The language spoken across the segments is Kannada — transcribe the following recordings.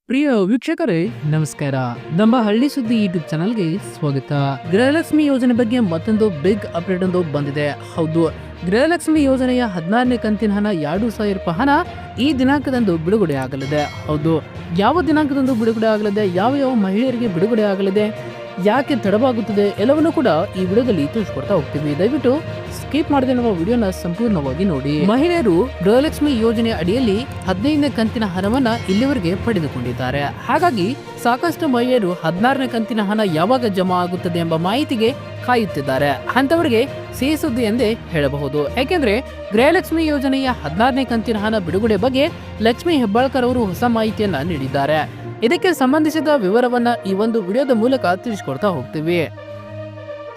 ಪ್ರಿಯ ವೀಕ್ಷಕರೇ ನಮಸ್ಕಾರ. ನಮ್ಮ ಹಳ್ಳಿ ಸುದ್ದಿ ಯೂಟ್ಯೂಬ್ ಚಾನಲ್ಗೆ ಸ್ವಾಗತ. ಗೃಹಲಕ್ಷ್ಮಿ ಯೋಜನೆ ಬಗ್ಗೆ ಮತ್ತೊಂದು ಬಿಗ್ ಅಪ್ಡೇಟ್ ಒಂದು ಬಂದಿದೆ. ಹೌದು, ಗೃಹಲಕ್ಷ್ಮಿ ಯೋಜನೆಯ 16ನೇ ಕಂತಿನ ಹಣ 2,000 ರೂಪಾಯಿ ಹಣ ಈ ದಿನಾಂಕದಂದು ಬಿಡುಗಡೆ ಆಗಲಿದೆ. ಹೌದು, ಯಾವ ದಿನಾಂಕದಂದು ಬಿಡುಗಡೆ ಆಗಲಿದೆ, ಯಾವ ಮಹಿಳೆಯರಿಗೆ ಬಿಡುಗಡೆ ಆಗಲಿದೆ, ಯಾಕೆ ತಡವಾಗುತ್ತದೆ ಎಲ್ಲವನ್ನೂ ಕೂಡ ಈ ವಿಡಿಯೋದಲ್ಲಿ ತಿಳಿಸ್ಕೊಡ್ತಾ ಹೋಗ್ತೀವಿ. ದಯವಿಟ್ಟು ಸ್ಕಿಪ್ ಮಾಡದೆ ನಮ್ಮ ವಿಡಿಯೋನ ಸಂಪೂರ್ಣವಾಗಿ ನೋಡಿ. ಮಹಿಳೆಯರು ಗೃಹಲಕ್ಷ್ಮಿ ಯೋಜನೆ ಅಡಿಯಲ್ಲಿ 15ನೇ ಕಂತಿನ ಹಣವನ್ನ ಇಲ್ಲಿವರೆಗೆ ಪಡೆದುಕೊಂಡಿದ್ದಾರೆ. ಹಾಗಾಗಿ ಸಾಕಷ್ಟು ಮಹಿಳೆಯರು 16ನೇ ಕಂತಿನ ಹಣ ಯಾವಾಗ ಜಮಾ ಆಗುತ್ತದೆ ಎಂಬ ಮಾಹಿತಿಗೆ ಕಾಯುತ್ತಿದ್ದಾರೆ. ಅಂತವರಿಗೆ ಸಿಹಿ ಸುದ್ದಿ ಎಂದೇ ಹೇಳಬಹುದು. ಯಾಕೆಂದ್ರೆ ಗೃಹಲಕ್ಷ್ಮಿ ಯೋಜನೆಯ 16ನೇ ಕಂತಿನ ಹಣ ಬಿಡುಗಡೆ ಬಗ್ಗೆ ಲಕ್ಷ್ಮಿ ಹೆಬ್ಬಾಳ್ಕರ್ ಅವರು ಹೊಸ ಮಾಹಿತಿಯನ್ನ ನೀಡಿದ್ದಾರೆ. ಇದಕ್ಕೆ ಸಂಬಂಧಿಸಿದ ವಿವರವನ್ನ ಈ ಒಂದು ವಿಡಿಯೋದ ಮೂಲಕ ತಿಳಿಸಿಕೊಡ್ತಾ ಹೋಗ್ತೀವಿ.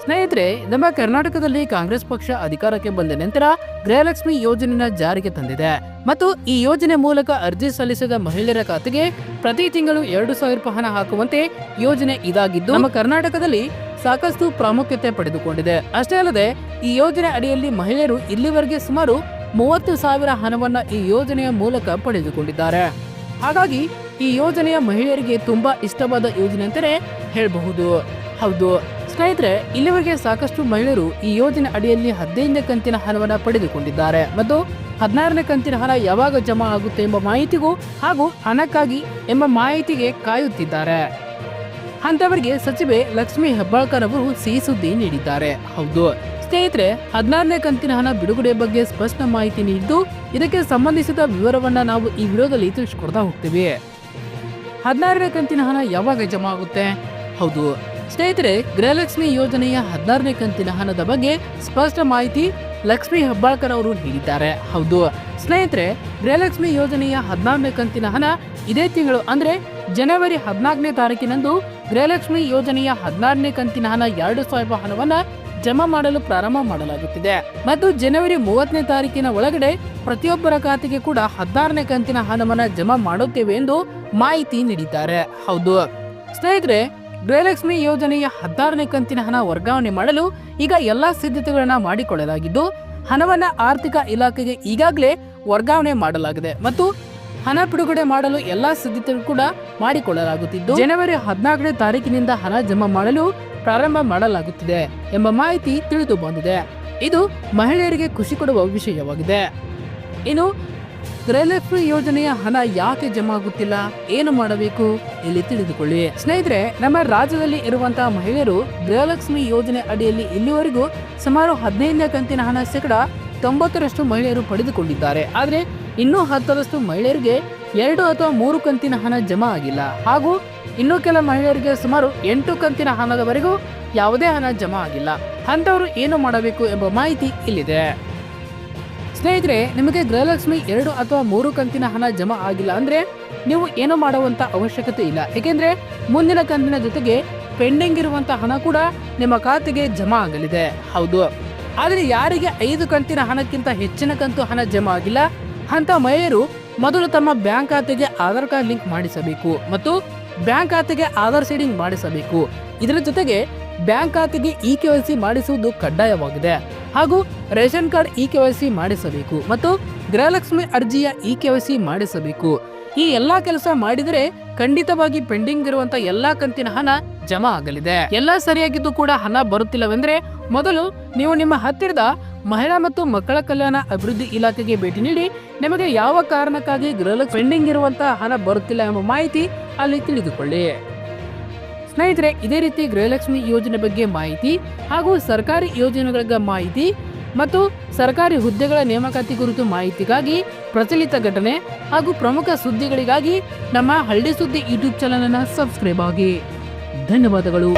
ಸ್ನೇಹಿತರೆ, ನಮ್ಮ ಕರ್ನಾಟಕದಲ್ಲಿ ಕಾಂಗ್ರೆಸ್ ಪಕ್ಷ ಅಧಿಕಾರಕ್ಕೆ ಬಂದ ನಂತರ ಗೃಹಲಕ್ಷ್ಮಿ ಯೋಜನೆಯ ಜಾರಿಗೆ ತಂದಿದೆ ಮತ್ತು ಈ ಯೋಜನೆ ಮೂಲಕ ಅರ್ಜಿ ಸಲ್ಲಿಸಿದ ಮಹಿಳೆಯರ ಖಾತೆಗೆ ಪ್ರತಿ ತಿಂಗಳು 2,000 ರೂಪಾಯಿ ಹಣ ಹಾಕುವಂತೆ ಯೋಜನೆ ಇದಾಗಿದ್ದು ನಮ್ಮ ಕರ್ನಾಟಕದಲ್ಲಿ ಸಾಕಷ್ಟು ಪ್ರಾಮುಖ್ಯತೆ ಪಡೆದುಕೊಂಡಿದೆ. ಅಷ್ಟೇ ಅಲ್ಲದೆ ಈ ಯೋಜನೆ ಅಡಿಯಲ್ಲಿ ಮಹಿಳೆಯರು ಇಲ್ಲಿವರೆಗೆ ಸುಮಾರು 30,000 ಹಣವನ್ನ ಈ ಯೋಜನೆಯ ಮೂಲಕ ಪಡೆದುಕೊಂಡಿದ್ದಾರೆ. ಹಾಗಾಗಿ ಈ ಯೋಜನೆಯ ಮಹಿಳೆಯರಿಗೆ ತುಂಬಾ ಇಷ್ಟವಾದ ಯೋಜನೆ ಅಂತಾನೆ ಹೇಳಬಹುದು. ಹೌದು ಸ್ನೇಹಿತರೆ, ಇಲ್ಲಿವರೆಗೆ ಸಾಕಷ್ಟು ಮಹಿಳೆಯರು ಈ ಯೋಜನೆ ಅಡಿಯಲ್ಲಿ 15ನೇ ಕಂತಿನ ಹಣವನ್ನು ಪಡೆದುಕೊಂಡಿದ್ದಾರೆ ಮತ್ತು 16ನೇ ಕಂತಿನ ಹಣ ಯಾವಾಗ ಜಮಾ ಆಗುತ್ತೆ ಎಂಬ ಮಾಹಿತಿಗೂ ಹಾಗೂ ಹಣಕ್ಕಾಗಿ ಎಂಬ ಮಾಹಿತಿಗೆ ಕಾಯುತ್ತಿದ್ದಾರೆ. ಅಂತವರಿಗೆ ಸಚಿವೆ ಲಕ್ಷ್ಮಿ ಹೆಬ್ಬಾಳ್ಕರ್ ಅವರು ಸಿಹಿ ಸುದ್ದಿ ನೀಡಿದ್ದಾರೆ. ಹೌದು ಸ್ನೇಹಿತರೆ, 16ನೇ ಕಂತಿನ ಹಣ ಬಿಡುಗಡೆ ಬಗ್ಗೆ ಸ್ಪಷ್ಟ ಮಾಹಿತಿ ನೀಡಿದ್ದು ಇದಕ್ಕೆ ಸಂಬಂಧಿಸಿದ ವಿವರವನ್ನ ನಾವು ಈ ವಿಡಿಯೋದಲ್ಲಿ ತಿಳಿಸಿಕೊಡ್ತಾ ಹೋಗ್ತೀವಿ. 16ನೇ ಕಂತಿನ ಹಣ ಯಾವಾಗ ಜಮಾ ಆಗುತ್ತೆ? ಹೌದು ಸ್ನೇಹಿತರೆ, ಗೃಹಲಕ್ಷ್ಮಿ ಯೋಜನೆಯ 16ನೇ ಕಂತಿನ ಹಣದ ಬಗ್ಗೆ ಸ್ಪಷ್ಟ ಮಾಹಿತಿ ಲಕ್ಷ್ಮಿ ಹೆಬ್ಬಾಳ್ಕರ್ ಅವರು ನೀಡಿದ್ದಾರೆ. ಹೌದು ಸ್ನೇಹಿತರೆ, ಗೃಹಲಕ್ಷ್ಮಿ ಯೋಜನೆಯ 16ನೇ ಕಂತಿನ ಹಣ ಇದೇ ತಿಂಗಳು ಅಂದ್ರೆ ಜನವರಿ 14ನೇ ತಾರೀಕಿನಂದು ಗೃಹಲಕ್ಷ್ಮಿ ಯೋಜನೆಯ 16ನೇ ಕಂತಿನ ಹಣ 2,000 ಹಣವನ್ನ ಜಮಾ ಮಾಡಲು ಪ್ರಾರಂಭ ಮಾಡಲಾಗುತ್ತಿದೆ ಮತ್ತು ಜನವರಿ 30ನೇ ತಾರೀಕಿನ ಒಳಗಡೆ ಪ್ರತಿಯೊಬ್ಬರ ಖಾತೆಗೆ ಕೂಡ 16ನೇ ಕಂತಿನ ಹಣವನ್ನ ಜಮಾ ಮಾಡುತ್ತೇವೆ ಎಂದು ಮಾಹಿತಿ ನೀಡಿದ್ದಾರೆ. ಹೌದು ಸ್ನೇಹಿತರೆ, ಗೃಹಲಕ್ಷ್ಮಿ ಯೋಜನೆಯ 16ನೇ ಕಂತಿನ ಹಣ ವರ್ಗಾವಣೆ ಮಾಡಲು ಈಗ ಎಲ್ಲಾ ಸಿದ್ಧತೆಗಳನ್ನ ಮಾಡಿಕೊಳ್ಳಲಾಗಿದ್ದು ಹಣವನ್ನ ಆರ್ಥಿಕ ಇಲಾಖೆಗೆ ಈಗಾಗಲೇ ವರ್ಗಾವಣೆ ಮಾಡಲಾಗಿದೆ ಮತ್ತು ಹಣ ಬಿಡುಗಡೆ ಮಾಡಲು ಎಲ್ಲಾ ಸಿದ್ಧತೆಗಳು ಕೂಡ ಮಾಡಿಕೊಳ್ಳಲಾಗುತ್ತಿದ್ದು ಜನವರಿ 14ನೇ ತಾರೀಕಿನಿಂದ ಹಣ ಜಮಾ ಮಾಡಲು ಪ್ರಾರಂಭ ಮಾಡಲಾಗುತ್ತಿದೆ ಎಂಬ ಮಾಹಿತಿ ತಿಳಿದು ಬಂದಿದೆ. ಇದು ಮಹಿಳೆಯರಿಗೆ ಖುಷಿ ಕೊಡುವ ವಿಷಯವಾಗಿದೆ. ಇನ್ನು ಗೃಹಲಕ್ಷ್ಮಿ ಯೋಜನೆಯ ಹಣ ಯಾಕೆ ಜಮಾ ಆಗುತ್ತಿಲ್ಲ, ಏನು ಮಾಡಬೇಕು ಇಲ್ಲಿ ತಿಳಿದುಕೊಳ್ಳಿ. ಸ್ನೇಹಿತರೆ, ನಮ್ಮ ರಾಜ್ಯದಲ್ಲಿ ಇರುವಂತಹ ಮಹಿಳೆಯರು ಗೃಹಲಕ್ಷ್ಮಿ ಯೋಜನೆ ಅಡಿಯಲ್ಲಿ ಇಲ್ಲಿವರೆಗೂ ಸುಮಾರು 15ನೇ ಕಂತಿನ ಹಣ 90% ಮಹಿಳೆಯರು ಪಡೆದುಕೊಂಡಿದ್ದಾರೆ. ಆದ್ರೆ ಇನ್ನೂ 10% ಮಹಿಳೆಯರಿಗೆ 2 ಅಥವಾ 3 ಕಂತಿನ ಹಣ ಜಮಾ ಆಗಿಲ್ಲ ಹಾಗೂ ಇನ್ನು ಕೆಲ ಮಹಿಳೆಯರಿಗೆ ಸುಮಾರು 8 ಕಂತಿನ ಹಣದವರೆಗೂ ಯಾವುದೇ ಹಣ ಜಮಾ ಆಗಿಲ್ಲ. ಅಂತವರು ಏನು ಮಾಡಬೇಕು ಎಂಬ ಮಾಹಿತಿ ಇಲ್ಲಿದೆ. ಸ್ನೇಹಿತರೆ, ನಿಮಗೆ ಗೃಹಲಕ್ಷ್ಮಿ 2 ಅಥವಾ 3 ಕಂತಿನ ಹಣ ಜಮಾ ಆಗಿಲ್ಲ ಅಂದ್ರೆ ನೀವು ಏನು ಮಾಡುವಂತ ಅವಶ್ಯಕತೆ ಇಲ್ಲ. ಏಕೆಂದ್ರೆ ಮುಂದಿನ ಕಂತಿನ ಜೊತೆಗೆ ಪೆಂಡಿಂಗ್ ಇರುವಂತ ಹಣ ಕೂಡ ನಿಮ್ಮ ಖಾತೆಗೆ ಜಮಾ ಆಗಲಿದೆ. ಹೌದು, ಆದ್ರೆ ಯಾರಿಗೆ 5 ಕಂತಿನ ಹಣಕ್ಕಿಂತ ಹೆಚ್ಚಿನ ಕಂತು ಹಣ ಜಮಾ ಆಗಿಲ್ಲ ಅಂತ ಮಹಿಳೆಯರು ಮೊದಲು ತಮ್ಮ ಬ್ಯಾಂಕ್ ಖಾತೆಗೆ ಆಧಾರ್ ಕಾರ್ಡ್ ಲಿಂಕ್ ಮಾಡಿಸಬೇಕು ಮತ್ತು ಬ್ಯಾಂಕ್ ಖಾತೆಗೆ ಆಧಾರ್ ಸೀಡಿಂಗ್ ಮಾಡಿಸಬೇಕು. ಇದರ ಜೊತೆಗೆ ಬ್ಯಾಂಕ್ ಖಾತೆಗೆ ಇ-KYC ಮಾಡಿಸುವುದು ಕಡ್ಡಾಯವಾಗಿದೆ ಹಾಗೂ ರೇಷನ್ ಕಾರ್ಡ್ ಇ-KYC ಮಾಡಿಸಬೇಕು ಮತ್ತು ಗೃಹಲಕ್ಷ್ಮಿ ಅರ್ಜಿಯ ಇ-KYC ಮಾಡಿಸಬೇಕು. ಈ ಎಲ್ಲಾ ಕೆಲಸ ಮಾಡಿದರೆ ಖಂಡಿತವಾಗಿ ಪೆಂಡಿಂಗ್ ಇರುವಂತ ಎಲ್ಲಾ ಕಂತಿನ ಹಣ ಜಮಾ ಆಗಲಿದೆ. ಎಲ್ಲಾ ಸರಿಯಾಗಿದ್ದು ಕೂಡ ಹಣ ಬರುತ್ತಿಲ್ಲವೆಂದ್ರೆ ಮೊದಲು ನೀವು ನಿಮ್ಮ ಹತ್ತಿರದ ಮಹಿಳಾ ಮತ್ತು ಮಕ್ಕಳ ಕಲ್ಯಾಣ ಅಭಿವೃದ್ಧಿ ಇಲಾಖೆಗೆ ಭೇಟಿ ನೀಡಿ ನಿಮಗೆ ಯಾವ ಕಾರಣಕ್ಕಾಗಿ ಗೃಹಲಕ್ಷ್ಮಿ ಪೆಂಡಿಂಗ್ ಇರುವಂತಹ ಹಣ ಬರುತ್ತಿಲ್ಲ ಎಂಬ ಮಾಹಿತಿ ಅಲ್ಲಿ ತಿಳಿದುಕೊಳ್ಳಿ. ಸ್ನೇಹಿತರೆ, ಇದೇ ರೀತಿ ಗೃಹಲಕ್ಷ್ಮಿ ಯೋಜನೆ ಬಗ್ಗೆ ಮಾಹಿತಿ ಹಾಗೂ ಸರ್ಕಾರಿ ಯೋಜನೆಗಳ ಮಾಹಿತಿ ಮತ್ತು ಸರ್ಕಾರಿ ಹುದ್ದೆಗಳ ನೇಮಕಾತಿ ಕುರಿತು ಮಾಹಿತಿಗಾಗಿ ಪ್ರಚಲಿತ ಘಟನೆ ಹಾಗೂ ಪ್ರಮುಖ ಸುದ್ದಿಗಳಿಗಾಗಿ ನಮ್ಮ ಹಳ್ಳಿ ಸುದ್ದಿ ಯೂಟ್ಯೂಬ್ ಚಾನಲ್ ಅನ್ನು ಸಬ್ಸ್ಕ್ರೈಬ್ ಆಗಿ. ಧನ್ಯವಾದಗಳು.